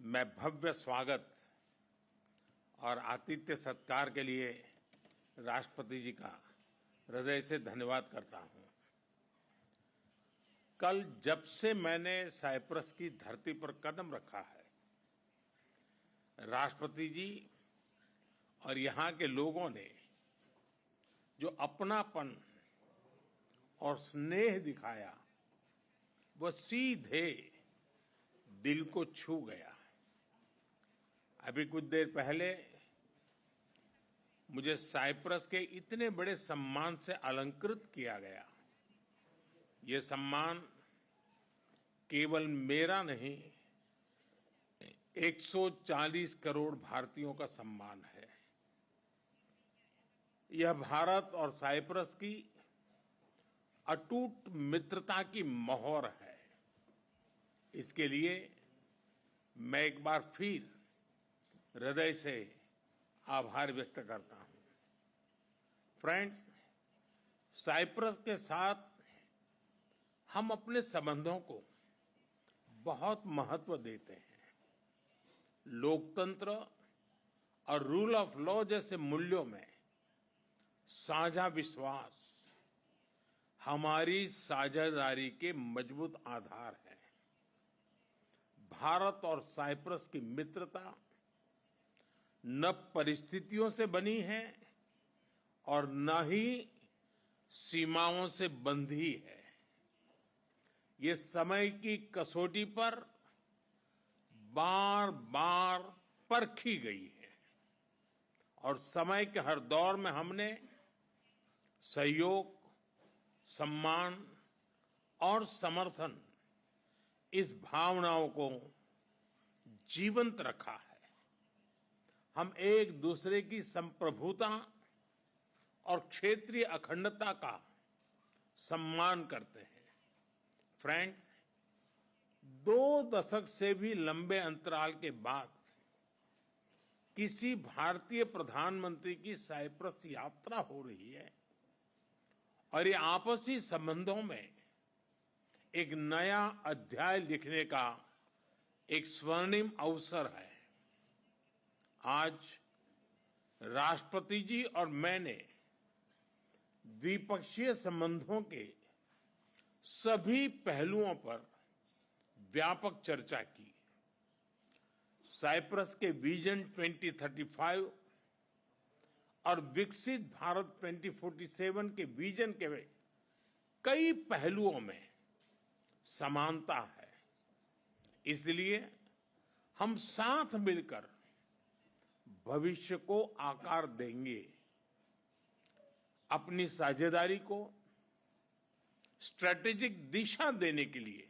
मैं भव्य स्वागत और आतिथ्य सत्कार के लिए राष्ट्रपति जी का हृदय से धन्यवाद करता हूं। कल जब से मैंने साइप्रस की धरती पर कदम रखा है, राष्ट्रपति जी और यहां के लोगों ने जो अपनापन और स्नेह दिखाया, वह सीधे दिल को छू गया। अभी कुछ देर पहले मुझे साइप्रस के इतने बड़े सम्मान से अलंकृत किया गया। ये सम्मान केवल मेरा नहीं, 140 करोड़ भारतीयों का सम्मान है। यह भारत और साइप्रस की अटूट मित्रता की मोहर है। इसके लिए मैं एक बार फिर हृदय से आभार व्यक्त करता हूं। फ्रेंड्स, साइप्रस के साथ हम अपने संबंधों को बहुत महत्व देते हैं। लोकतंत्र और रूल ऑफ लॉ जैसे मूल्यों में साझा विश्वास हमारी साझेदारी के मजबूत आधार है। भारत और साइप्रस की मित्रता न परिस्थितियों से बनी है और न ही सीमाओं से बंधी है। ये समय की कसौटी पर बार बार परखी गई है और समय के हर दौर में हमने सहयोग, सम्मान और समर्थन, इस भावनाओं को जीवंत रखा है। हम एक दूसरे की संप्रभुता और क्षेत्रीय अखंडता का सम्मान करते हैं। फ्रेंड्स, 2 दशक से भी लंबे अंतराल के बाद किसी भारतीय प्रधानमंत्री की साइप्रस यात्रा हो रही है और ये आपसी संबंधों में एक नया अध्याय लिखने का एक स्वर्णिम अवसर है। आज राष्ट्रपति जी और मैंने द्विपक्षीय संबंधों के सभी पहलुओं पर व्यापक चर्चा की। साइप्रस के विजन 2035 और विकसित भारत 2047 के विजन के कई पहलुओं में समानता है। इसलिए हम साथ मिलकर भविष्य को आकार देंगे। अपनी साझेदारी को स्ट्रैटेजिक दिशा देने के लिए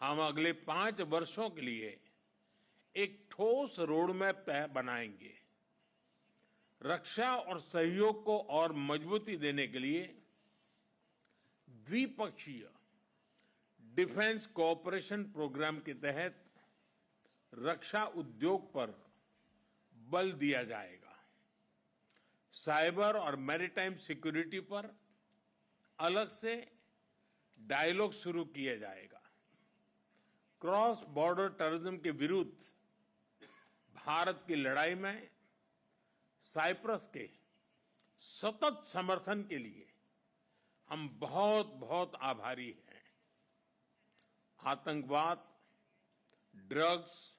हम अगले 5 वर्षों के लिए एक ठोस रोडमैप बनाएंगे। रक्षा और सहयोग को और मजबूती देने के लिए द्विपक्षीय डिफेंस कोऑपरेशन प्रोग्राम के तहत रक्षा उद्योग पर बल दिया जाएगा। साइबर और मैरीटाइम सिक्योरिटी पर अलग से डायलॉग शुरू किया जाएगा। क्रॉस बॉर्डर टेररिज्म के विरुद्ध भारत की लड़ाई में साइप्रस के सतत समर्थन के लिए हम बहुत बहुत आभारी हैं। आतंकवाद, ड्रग्स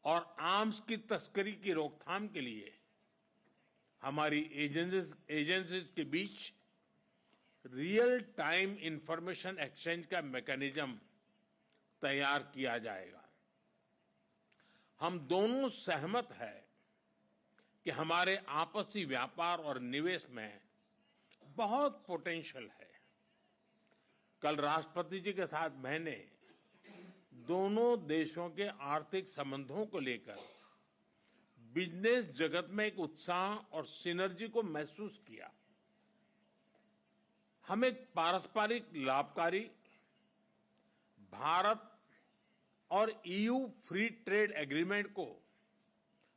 और आर्म्स की तस्करी की रोकथाम के लिए हमारी एजेंसीज के बीच रियल टाइम इंफॉर्मेशन एक्सचेंज का मैकेनिज्म तैयार किया जाएगा। हम दोनों सहमत हैं कि हमारे आपसी व्यापार और निवेश में बहुत पोटेंशियल है। कल राष्ट्रपति जी के साथ मैंने दोनों देशों के आर्थिक संबंधों को लेकर बिजनेस जगत में एक उत्साह और सिनर्जी को महसूस किया। हम एक पारस्परिक लाभकारी भारत और ईयू फ्री ट्रेड एग्रीमेंट को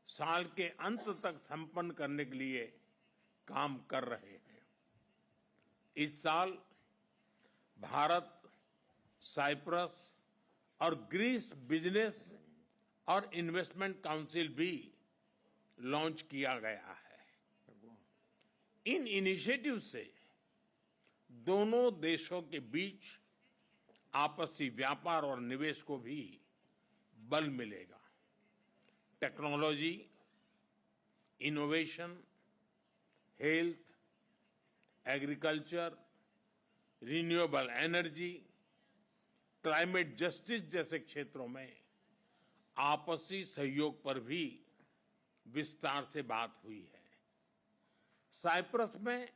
साल के अंत तक संपन्न करने के लिए काम कर रहे हैं। इस साल भारत, साइप्रस और ग्रीस बिजनेस और इन्वेस्टमेंट काउंसिल भी लॉन्च किया गया है। इन इनिशिएटिव से दोनों देशों के बीच आपसी व्यापार और निवेश को भी बल मिलेगा। Technology, innovation, health, agriculture, renewable energy, climate justice जैसे क्षेत्रों में आपसी सहयोग पर भी विस्तार से बात हुई है। साइप्रस में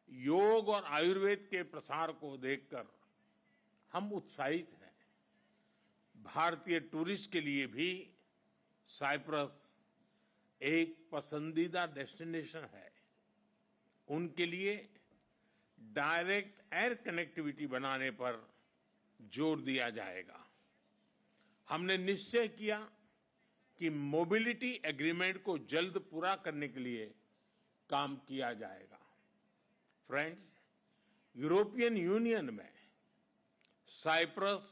योग और आयुर्वेद के प्रसार को देखकर हम उत्साहित हैं। भारतीय टूरिस्ट के लिए भी साइप्रस एक पसंदीदा डेस्टिनेशन है। उनके लिए डायरेक्ट एयर कनेक्टिविटी बनाने पर जोर दिया जाएगा। हमने निश्चय किया कि मोबिलिटी एग्रीमेंट को जल्द पूरा करने के लिए काम किया जाएगा। फ्रेंड्स, यूरोपियन यूनियन में साइप्रस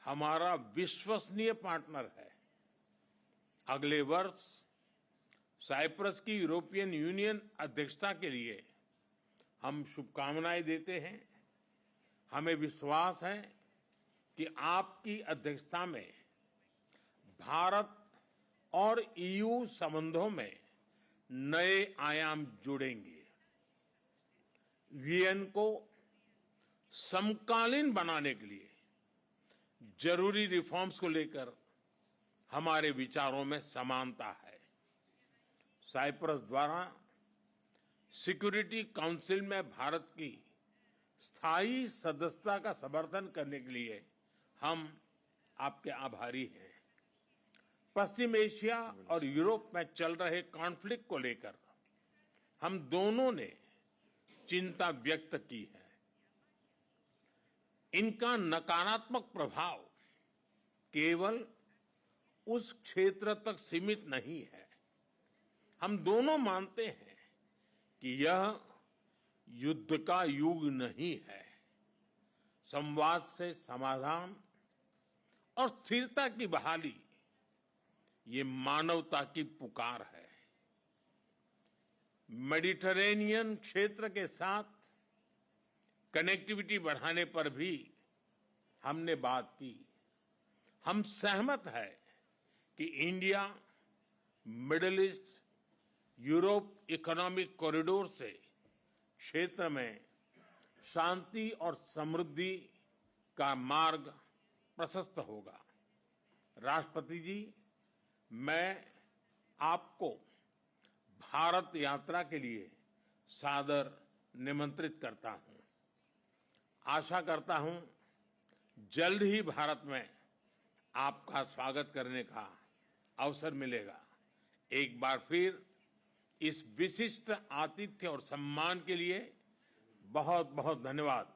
हमारा विश्वसनीय पार्टनर है। अगले वर्ष साइप्रस की यूरोपियन यूनियन अध्यक्षता के लिए हम शुभकामनाएं देते हैं। हमें विश्वास है कि आपकी अध्यक्षता में भारत और ईयू संबंधों में नए आयाम जुड़ेंगे। वीएन को समकालीन बनाने के लिए जरूरी रिफॉर्म्स को लेकर हमारे विचारों में समानता है। साइप्रस द्वारा सिक्योरिटी काउंसिल में भारत की स्थायी सदस्यता का समर्थन करने के लिए हम आपके आभारी हैं। पश्चिम एशिया और यूरोप में चल रहे कॉन्फ्लिक्ट को लेकर हम दोनों ने चिंता व्यक्त की है। इनका नकारात्मक प्रभाव केवल उस क्षेत्र तक सीमित नहीं है। हम दोनों मानते हैं कि यह युद्ध का युग नहीं है। संवाद से समाधान और स्थिरता की बहाली ये मानवता की पुकार है। मेडिटरेनियन क्षेत्र के साथ कनेक्टिविटी बढ़ाने पर भी हमने बात की। हम सहमत हैं कि India middle east Europe economic corridor से क्षेत्र में शांति और समृद्धि का मार्ग प्रशस्त होगा। राष्ट्रपति जी, मैं आपको भारत यात्रा के लिए सादर निमंत्रित करता हूं। आशा करता हूं जल्द ही भारत में आपका स्वागत करने का अवसर मिलेगा। एक बार फिर इस विशिष्ट आतिथ्य और सम्मान के लिए बहुत बहुत धन्यवाद।